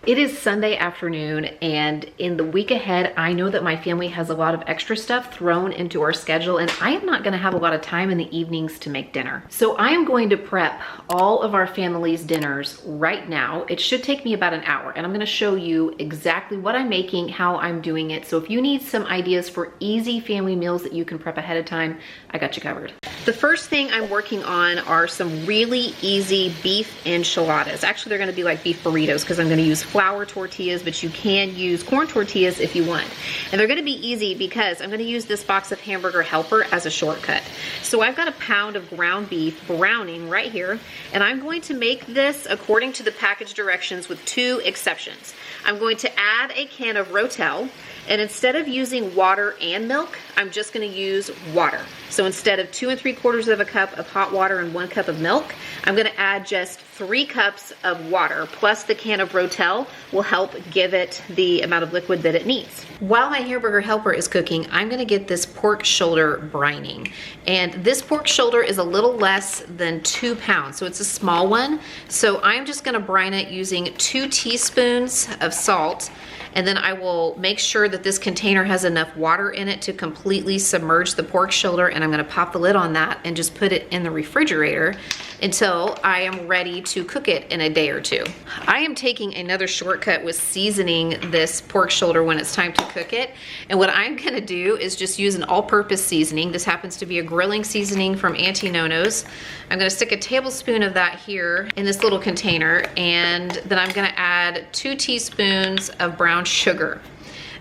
It is Sunday afternoon, and in the week ahead, I know that my family has a lot of extra stuff thrown into our schedule, and I am not gonna have a lot of time in the evenings to make dinner. So I am going to prep all of our family's dinners right now. It should take me about an hour, and I'm gonna show you exactly what I'm making, how I'm doing it. So if you need some ideas for easy family meals that you can prep ahead of time, I got you covered. The first thing I'm working on are some really easy beef enchiladas. Actually, they're gonna be like beef burritos because I'm gonna use flour tortillas, but you can use corn tortillas if you want. And they're gonna be easy because I'm gonna use this box of Hamburger Helper as a shortcut. So I've got a pound of ground beef browning right here, and I'm going to make this according to the package directions with two exceptions. I'm going to add a can of Rotel, and instead of using water and milk, I'm just gonna use water. So instead of 2 3/4 of a cup of hot water and 1 cup of milk, I'm gonna add just 3 cups of water, plus the can of Rotel will help give it the amount of liquid that it needs. While my Hamburger Helper is cooking, I'm gonna get this pork shoulder brining. And this pork shoulder is a little less than 2 pounds, so it's a small one. So I'm just gonna brine it using 2 teaspoons of salt, and then I will make sure that this container has enough water in it to completely submerge the pork shoulder, and I'm gonna pop the lid on that and just put it in the refrigerator until I am ready to cook it in a day or two. I am taking another shortcut with seasoning this pork shoulder when it's time to cook it. And what I'm gonna do is just use an all-purpose seasoning. This happens to be a grilling seasoning from Auntie Nono's. I'm gonna stick a tablespoon of that here in this little container, and then I'm gonna add 2 teaspoons of brown sugar.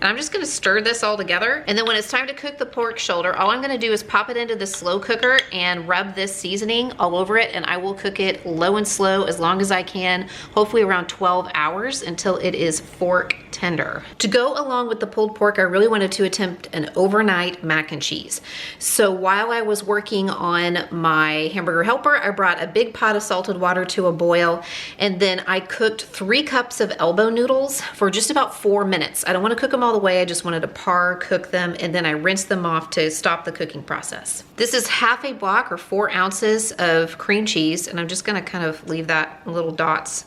And I'm just gonna stir this all together. And then when it's time to cook the pork shoulder, all I'm gonna do is pop it into the slow cooker and rub this seasoning all over it, and I will cook it low and slow as long as I can, hopefully around 12 hours until it is fork tender. To go along with the pulled pork, I really wanted to attempt an overnight mac and cheese. So while I was working on my Hamburger Helper, I brought a big pot of salted water to a boil, and then I cooked 3 cups of elbow noodles for just about 4 minutes. I don't wanna cook them all the way, I just wanted to par cook them, and then I rinsed them off to stop the cooking process. This is half a block or 4 ounces of cream cheese, and I'm just gonna kind of leave that in little dots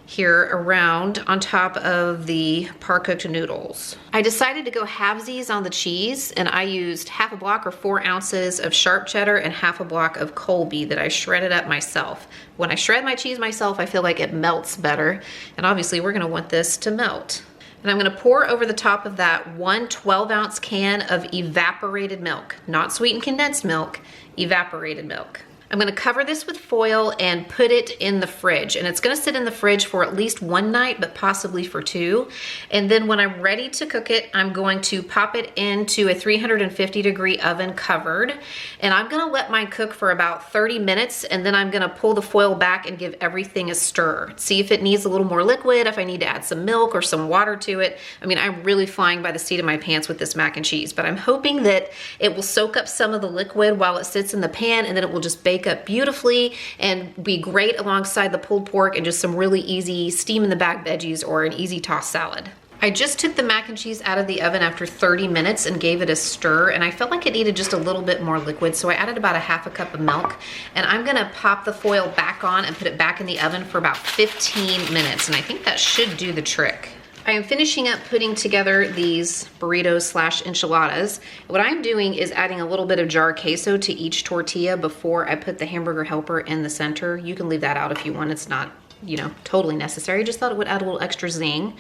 here around on top of the par cooked noodles. I decided to go halvesies on the cheese, and I used half a block or 4 ounces of sharp cheddar and half a block of Colby that I shredded up myself. When I shred my cheese myself, I feel like it melts better, and obviously we're gonna want this to melt. And I'm gonna pour over the top of that 1 12-ounce can of evaporated milk, not sweetened condensed milk, evaporated milk. I'm gonna cover this with foil and put it in the fridge, and it's gonna sit in the fridge for at least 1 night, but possibly for 2. And then when I'm ready to cook it, I'm going to pop it into a 350-degree oven covered, and I'm gonna let mine cook for about 30 minutes, and then I'm gonna pull the foil back and give everything a stir. See if it needs a little more liquid, if I need to add some milk or some water to it. I mean, I'm really flying by the seat of my pants with this mac and cheese, but I'm hoping that it will soak up some of the liquid while it sits in the pan, and then it will just bake up beautifully and be great alongside the pulled pork and just some really easy steam in the bag veggies or an easy toss salad. I just took the mac and cheese out of the oven after 30 minutes and gave it a stir, and I felt like it needed just a little bit more liquid, so I added about a half a cup of milk, and I'm gonna pop the foil back on and put it back in the oven for about 15 minutes, and I think that should do the trick. I am finishing up putting together these burritos / enchiladas. What I'm doing is adding a little bit of jar queso to each tortilla before I put the Hamburger Helper in the center. You can leave that out if you want. It's not, you know, totally necessary. Just thought it would add a little extra zing.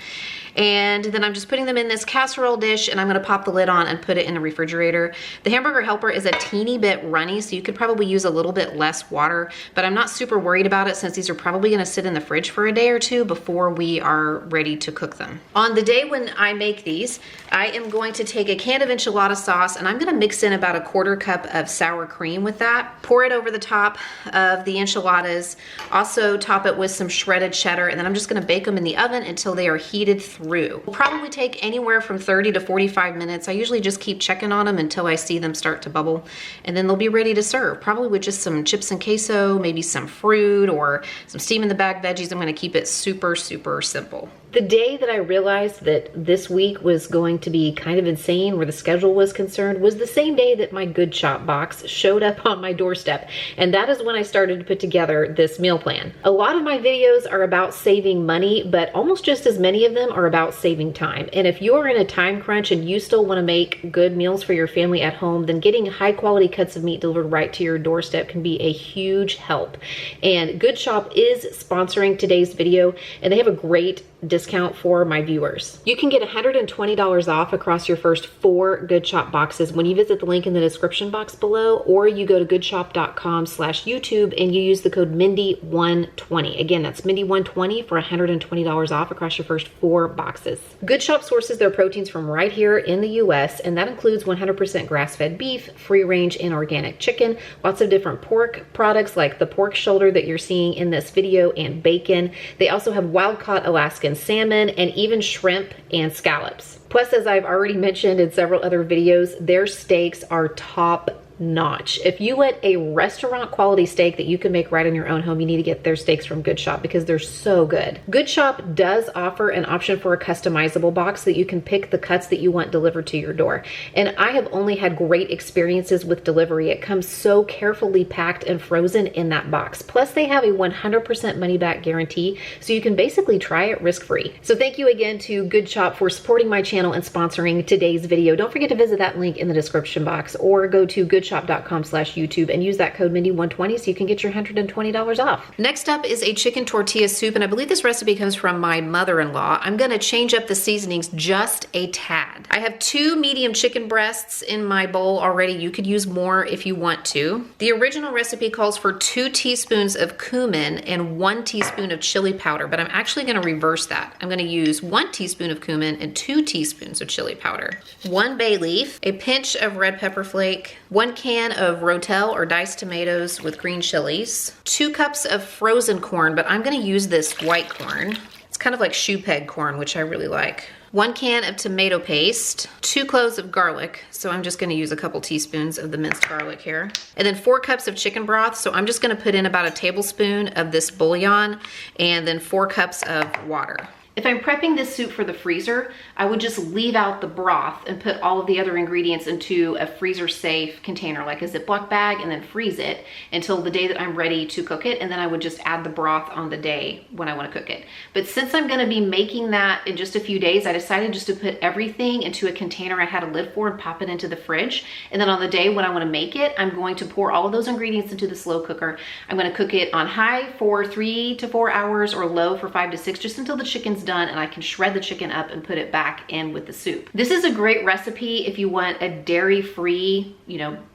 And then I'm just putting them in this casserole dish, and I'm gonna pop the lid on and put it in the refrigerator. The Hamburger Helper is a teeny bit runny, so you could probably use a little bit less water, but I'm not super worried about it since these are probably gonna sit in the fridge for a day or 2 before we are ready to cook them. On the day when I make these, I am going to take a can of enchilada sauce, and I'm gonna mix in about a 1/4 cup of sour cream with that. Pour it over the top of the enchiladas, also top it with some shredded cheddar, and then I'm just gonna bake them in the oven until they are heated through. It'll probably take anywhere from 30 to 45 minutes. I usually just keep checking on them until I see them start to bubble, and then they'll be ready to serve, probably with just some chips and queso, maybe some fruit or some steam in the bag veggies. I'm gonna keep it super, super simple. The day that I realized that this week was going to be kind of insane where the schedule was concerned was the same day that my Good Shop box showed up on my doorstep. And that is when I started to put together this meal plan. A lot of my videos videos are about saving money, but almost just as many of them are about saving time. And if you're in a time crunch and you still want to make good meals for your family at home, then getting high quality cuts of meat delivered right to your doorstep can be a huge help. And Good Shop is sponsoring today's video, and they have a great discount for my viewers. You can get $120 off across your first 4 Good Shop boxes when you visit the link in the description box below, or you go to goodshop.com/YouTube and you use the code Mindy120. Again, that's Mindy120 for $120 off across your first 4 boxes. Good Shop sources their proteins from right here in the US, and that includes 100% grass-fed beef, free-range and organic chicken, lots of different pork products like the pork shoulder that you're seeing in this video, and bacon. They also have wild-caught Alaskan salmon and even shrimp and scallops. Plus, as I've already mentioned in several other videos, their steaks are top notch. If you want a restaurant quality steak that you can make right in your own home, you need to get their steaks from Good Shop because they're so good. Good Shop does offer an option for a customizable box that you can pick the cuts that you want delivered to your door. And I have only had great experiences with delivery. It comes so carefully packed and frozen in that box. Plus, they have a 100% money back guarantee, so you can basically try it risk-free. So thank you again to Good Shop for supporting my channel and sponsoring today's video. Don't forget to visit that link in the description box, or go to goodshop.com/YouTube and use that code Mindy120 so you can get your $120 off. Next up is a chicken tortilla soup, and I believe this recipe comes from my mother-in-law. I'm gonna change up the seasonings just a tad. I have 2 medium chicken breasts in my bowl already. You could use more if you want to. The original recipe calls for 2 teaspoons of cumin and 1 teaspoon of chili powder, but I'm actually gonna reverse that. I'm gonna use 1 teaspoon of cumin and 2 teaspoons of chili powder, 1 bay leaf, a pinch of red pepper flake, 1 can of Rotel or diced tomatoes with green chilies, 2 cups of frozen corn, but I'm gonna use this white corn. It's kind of like shoe peg corn, which I really like. 1 can of tomato paste, 2 cloves of garlic, so I'm just gonna use a couple teaspoons of the minced garlic here. And then 4 cups of chicken broth, so I'm just gonna put in about a tablespoon of this bouillon, and then 4 cups of water. If I'm prepping this soup for the freezer, I would just leave out the broth and put all of the other ingredients into a freezer safe container, like a Ziploc bag, and then freeze it until the day that I'm ready to cook it. And then I would just add the broth on the day when I want to cook it. But since I'm going to be making that in just a few days, I decided just to put everything into a container I had a lid for and pop it into the fridge. And then on the day when I want to make it, I'm going to pour all of those ingredients into the slow cooker. I'm going to cook it on high for 3 to 4 hours or low for 5 to 6, just until the chicken's done and I can shred the chicken up and put it back in with the soup. This is a great recipe if you want a dairy-free,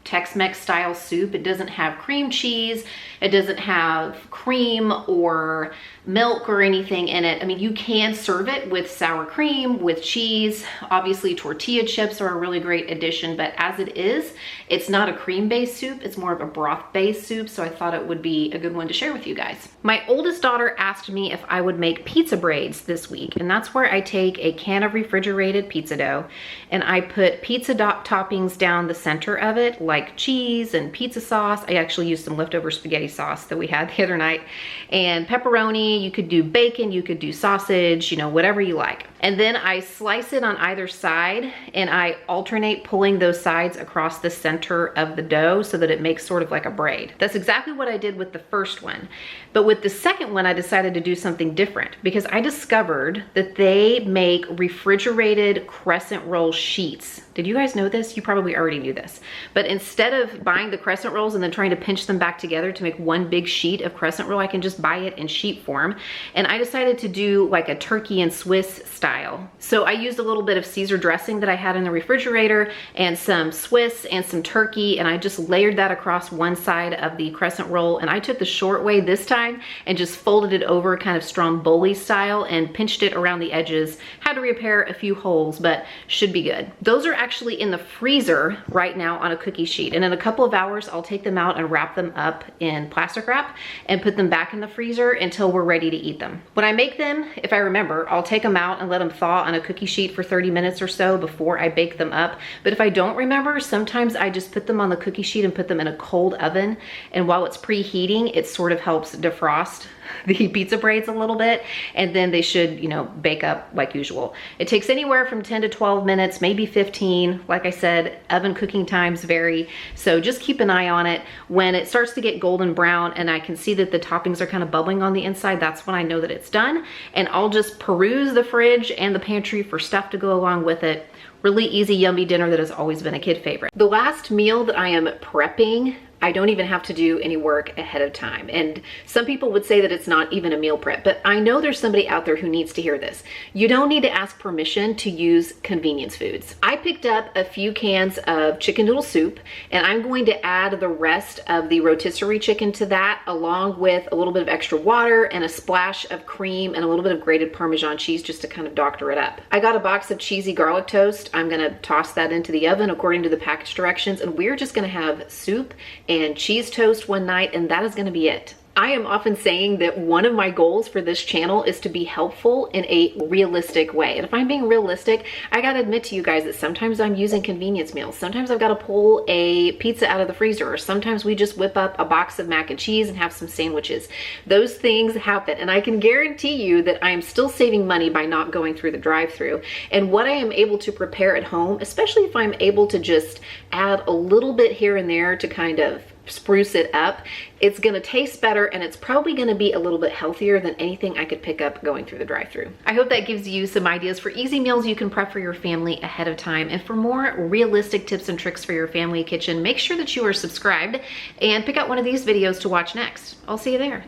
Tex-Mex style soup. It doesn't have cream cheese, it doesn't have cream or milk or anything in it. I mean, you can serve it with sour cream, with cheese. Obviously, tortilla chips are a really great addition, but as it is, it's not a cream-based soup, it's more of a broth-based soup, so I thought it would be a good one to share with you guys. My oldest daughter asked me if I would make pizza braids this week, and that's where I take a can of refrigerated pizza dough and I put pizza toppings down the center of it, like cheese and pizza sauce. I actually used some leftover spaghetti sauce that we had the other night, and pepperoni. You could do bacon, you could do sausage, whatever you like. And then I slice it on either side and I alternate pulling those sides across the center of the dough so that it makes sort of like a braid. That's exactly what I did with the first one. But with the second one, I decided to do something different because I discovered that they make refrigerated crescent roll sheets. Did you guys know this? You probably already knew this. But instead of buying the crescent rolls and then trying to pinch them back together to make one big sheet of crescent roll, I can just buy it in sheet form. And I decided to do like a turkey and Swiss style. So I used a little bit of Caesar dressing that I had in the refrigerator and some Swiss and some turkey, and I just layered that across one side of the crescent roll. And I took the short way this time and just folded it over kind of stromboli style and pinched it around the edges. Had to repair a few holes, but should be good. Those are actually in the freezer right now on a cookie sheet, and in a couple of hours I'll take them out and wrap them up in plastic wrap and put them back in the freezer until we're ready to eat them. When I make them, if I remember, I'll take them out and let them thaw on a cookie sheet for 30 minutes or so before I bake them up. But if I don't remember, sometimes I just put them on the cookie sheet and put them in a cold oven, and while it's preheating, it sort of helps defrost the pizza braids a little bit, and then they should, you know, bake up like usual. It takes anywhere from 10 to 12 minutes, maybe 15. Like I said, oven cooking times vary, so just keep an eye on it. When it starts to get golden brown and I can see that the toppings are kind of bubbling on the inside, that's when I know that it's done, and I'll just peruse the fridge and the pantry for stuff to go along with it. Really easy, yummy dinner that has always been a kid favorite. The last meal that I am prepping, I don't even have to do any work ahead of time. And some people would say that it's not even a meal prep, but I know there's somebody out there who needs to hear this. You don't need to ask permission to use convenience foods. I picked up a few cans of chicken noodle soup, and I'm going to add the rest of the rotisserie chicken to that, along with a little bit of extra water and a splash of cream and a little bit of grated Parmesan cheese just to kind of doctor it up. I got a box of cheesy garlic toast. I'm gonna toss that into the oven according to the package directions, and we're just gonna have soup and cheese toast one night, and that is going to be it. I am often saying that one of my goals for this channel is to be helpful in a realistic way. And if I'm being realistic, I gotta admit to you guys that sometimes I'm using convenience meals. Sometimes I've gotta pull a pizza out of the freezer, or sometimes we just whip up a box of mac and cheese and have some sandwiches. Those things happen, and I can guarantee you that I am still saving money by not going through the drive-thru. And what I am able to prepare at home, especially if I'm able to just add a little bit here and there to kind of spruce it up, it's gonna taste better, and it's probably gonna be a little bit healthier than anything I could pick up going through the drive-thru. I hope that gives you some ideas for easy meals you can prep for your family ahead of time. And for more realistic tips and tricks for your family kitchen, make sure that you are subscribed and pick out one of these videos to watch next. I'll see you there.